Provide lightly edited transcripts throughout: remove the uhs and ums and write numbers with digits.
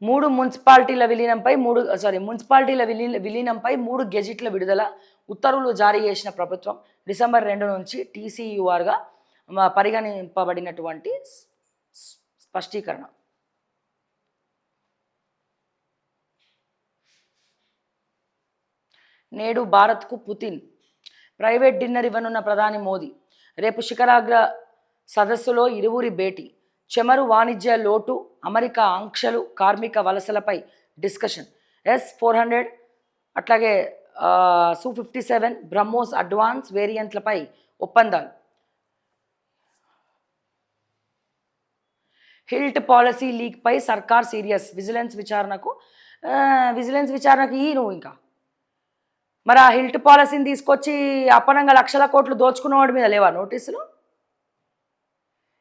మున్సిపాలిటీల విలీనంపై 3 గెజిట్ల విడుదల, ఉత్తర్వులు జారీ చేసిన ప్రభుత్వం. డిసెంబర్ 2 నుంచి టీసీయూఆర్గా పరిగణింపబడినటువంటి స్పష్టీకరణ. నేడు భారత్కు పుతిన్ ప్రైవేట్ డిన్నర్ ఇవ్వనున్న ప్రధాని మోదీ. రేపు శిఖరాగ్ర సదస్సులో ఇరువురి భేటీ. చెమరు వాణిజ్య లోటు, అమెరికా ఆంక్షలు, కార్మిక వలసలపై డిస్కషన్. S-400 అట్లాగే Su-57 బ్రహ్మోస్ అడ్వాన్స్ వేరియంట్లపై ఒప్పందాలు. హిల్ట్ పాలసీ లీక్పై సర్కార్ సీరియస్. విజిలెన్స్ విచారణకు నువ్వు ఇంకా మరి ఆ హిల్ట్ పాలసీని తీసుకొచ్చి అప్పనంగా లక్షల కోట్లు దోచుకున్నవాడి మీద లేవా నోటీసులు?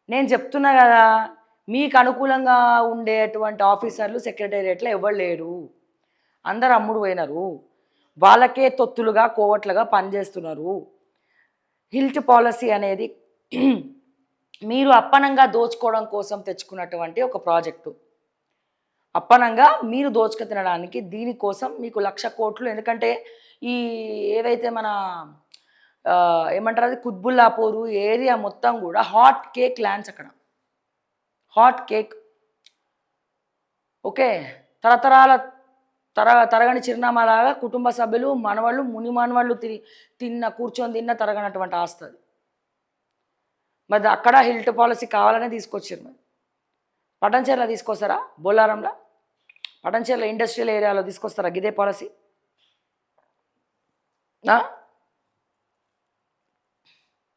నేను చెప్తున్నా కదా, మీకు అనుకూలంగా ఉండేటువంటి ఆఫీసర్లు సెక్రటేరియట్లో ఎవరు లేరు, అందరు అమ్ముడు పోయినారు, వాళ్ళకే తొత్తులుగా కోవట్లుగా పనిచేస్తున్నారు. హిల్ట్ పాలసీ అనేది మీరు అప్పనంగా దోచుకోవడం కోసం తెచ్చుకున్నటువంటి ఒక ప్రాజెక్టు. అప్పనంగా మీరు దోచుకు తినడానికి దీనికోసం మీకు 1,00,000 కోట్లు. ఎందుకంటే ఈ ఏవైతే మన ఏమంటారు అది కుత్బుల్లాపూరు ఏరియా మొత్తం కూడా హాట్ కేక్ ల్యాండ్స్. అక్కడ హాట్ కేక్, ఓకే, తరతరాల తరగని చిరునామాలాగా కుటుంబ సభ్యులు, మనవాళ్ళు, ముని మనవాళ్ళు కూర్చొని తిన్న తరగనటువంటి ఆస్తుంది. మరి అక్కడ హిల్ట్ పాలసీ కావాలనే తీసుకొచ్చారు. మరి పటంచెర్ల తీసుకొస్తారా? బొల్లారంలో పటంచెర్ల ఇండస్ట్రియల్ ఏరియాలో తీసుకొస్తారా గిదే పాలసీ?